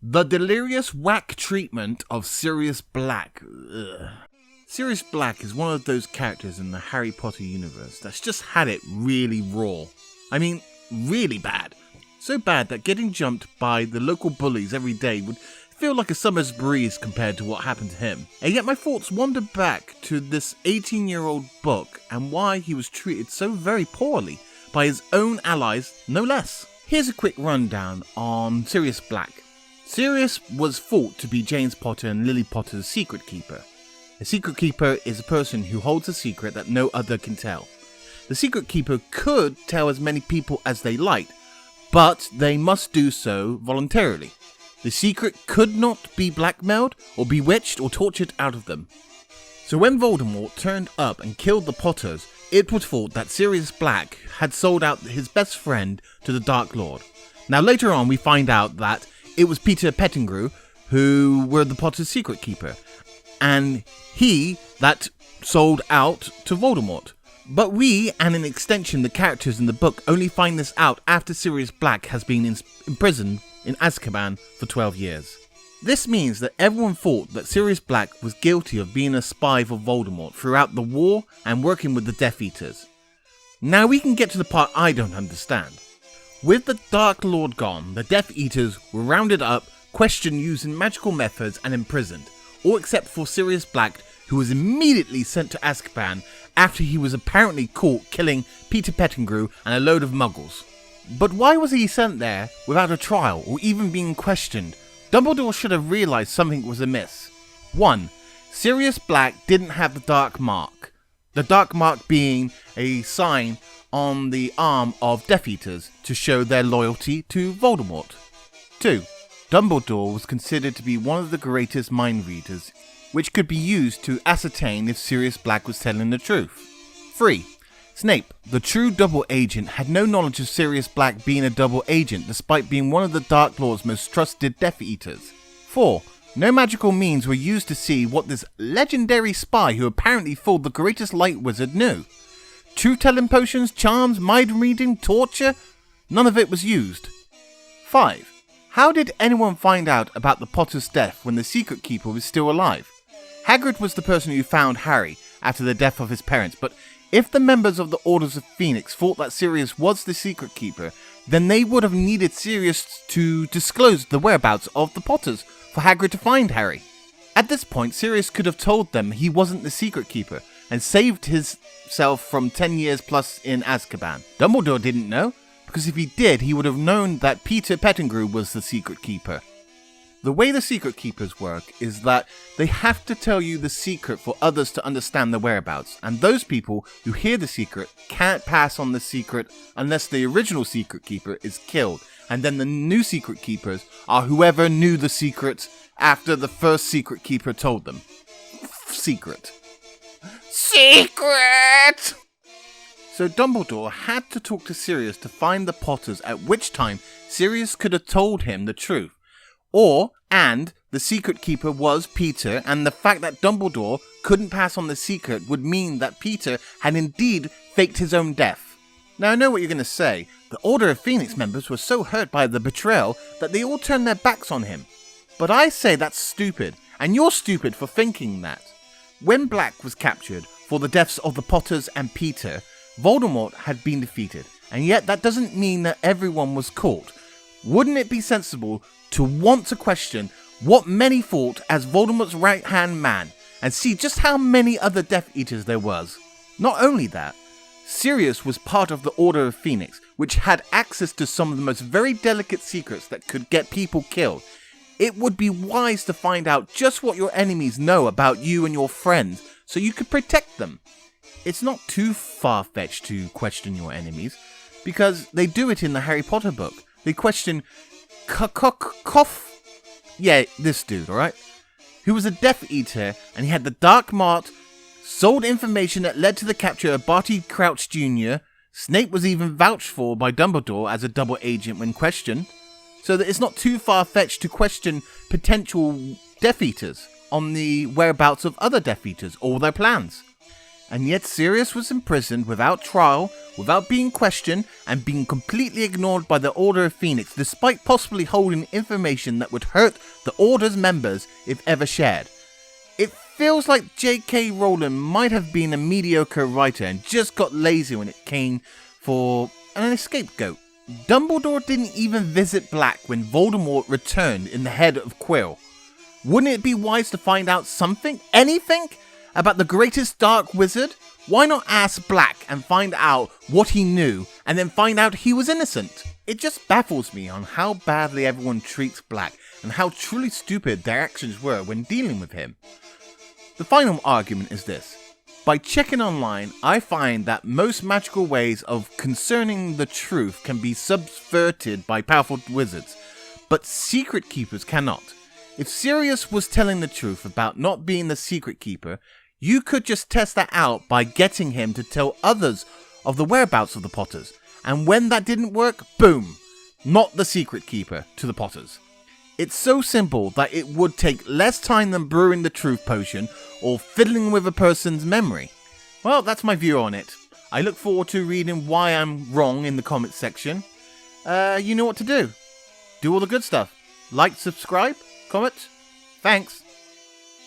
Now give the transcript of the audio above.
The Delirious whack treatment of Sirius Black. Ugh. Sirius Black is one of those characters in the Harry Potter universe that's just had it really raw. I mean, really bad. So bad that getting jumped by the local bullies every day would feel like a summer's breeze compared to what happened to him. And yet my thoughts wander back to this 18-year-old book and why he was treated so very poorly by his own allies, no less. Here's a quick rundown on Sirius Black. Sirius was thought to be James Potter and Lily Potter's secret keeper. A secret keeper is a person who holds a secret that no other can tell. The secret keeper could tell as many people as they liked, but they must do so voluntarily. The secret could not be blackmailed or bewitched or tortured out of them. So when Voldemort turned up and killed the Potters, it was thought that Sirius Black had sold out his best friend to the Dark Lord. Now later on we find out that it was Peter Pettigrew who were the Potter's secret keeper, and he that sold out to Voldemort. But we, and in extension the characters in the book, only find this out after Sirius Black has been imprisoned in Azkaban for 12 years. This means that everyone thought that Sirius Black was guilty of being a spy for Voldemort throughout the war and working with the Death Eaters. Now we can get to the part I don't understand. With the Dark Lord gone, the Death Eaters were rounded up, questioned using magical methods and imprisoned, all except for Sirius Black, who was immediately sent to Azkaban after he was apparently caught killing Peter Pettigrew and a load of muggles. But why was he sent there without a trial or even being questioned? Dumbledore should have realised something was amiss. 1. Sirius Black didn't have the Dark Mark. The Dark Mark being a sign on the arm of Death Eaters to show their loyalty to Voldemort. 2. Dumbledore was considered to be one of the greatest mind readers, which could be used to ascertain if Sirius Black was telling the truth. 3. Snape, the true double agent, had no knowledge of Sirius Black being a double agent despite being one of the Dark Lord's most trusted Death Eaters. 4. No magical means were used to see what this legendary spy who apparently fooled the greatest light wizard knew. Truth-telling potions, charms, mind reading, torture, none of it was used. 5. How did anyone find out about the Potter's death when the secret keeper was still alive? Hagrid was the person who found Harry after the death of his parents, but if the members of the Orders of Phoenix thought that Sirius was the secret keeper, then they would have needed Sirius to disclose the whereabouts of the Potters for Hagrid to find Harry. At this point, Sirius could have told them he wasn't the secret keeper and saved himself from 10 years plus in Azkaban. Dumbledore didn't know, because if he did, he would have known that Peter Pettigrew was the secret keeper. The way the secret keepers work is that they have to tell you the secret for others to understand the whereabouts, and those people who hear the secret can't pass on the secret unless the original secret keeper is killed, and then the new secret keepers are whoever knew the secret after the first secret keeper told them. Secret. So Dumbledore had to talk to Sirius to find the Potters, at which time Sirius could have told him the truth. And the secret keeper was Peter, and the fact that Dumbledore couldn't pass on the secret would mean that Peter had indeed faked his own death. Now I know what you're going to say. The Order of Phoenix members were so hurt by the betrayal that they all turned their backs on him. But I say that's stupid, and you're stupid for thinking that. When Black was captured for the deaths of the Potters and Peter, Voldemort had been defeated, and yet that doesn't mean that everyone was caught. Wouldn't it be sensible to want to question what many thought as Voldemort's right-hand man, and see just how many other Death Eaters there was? Not only that, Sirius was part of the Order of Phoenix, which had access to some of the most very delicate secrets that could get people killed. It would be wise to find out just what your enemies know about you and your friends, so you could protect them. It's not too far-fetched to question your enemies, because they do it in the Harry Potter book. They question this dude, alright? Who was a Death Eater, and he had the Dark Mark, sold information that led to the capture of Barty Crouch Jr. Snape was even vouched for by Dumbledore as a double agent when questioned, so that it's not too far-fetched to question potential Death Eaters on the whereabouts of other Death Eaters or their plans. And yet Sirius was imprisoned without trial, without being questioned, and being completely ignored by the Order of Phoenix, despite possibly holding information that would hurt the Order's members if ever shared. It feels like J.K. Rowling might have been a mediocre writer and just got lazy when it came for an scapegoat. Dumbledore didn't even visit Black when Voldemort returned in the head of Quill. Wouldn't it be wise to find out something, anything, about the greatest dark wizard? Why not ask Black and find out what he knew, and then find out he was innocent? It just baffles me on how badly everyone treats Black, and how truly stupid their actions were when dealing with him. The final argument is this. By checking online, I find that most magical ways of concerning the truth can be subverted by powerful wizards, but secret keepers cannot. If Sirius was telling the truth about not being the secret keeper, you could just test that out by getting him to tell others of the whereabouts of the Potters, and when that didn't work, boom, not the secret keeper to the Potters. It's so simple that it would take less time than brewing the truth potion or fiddling with a person's memory. Well, that's my view on it. I look forward to reading why I'm wrong in the comments section. You know what to do. Do all the good stuff. Like, subscribe, comment. Thanks.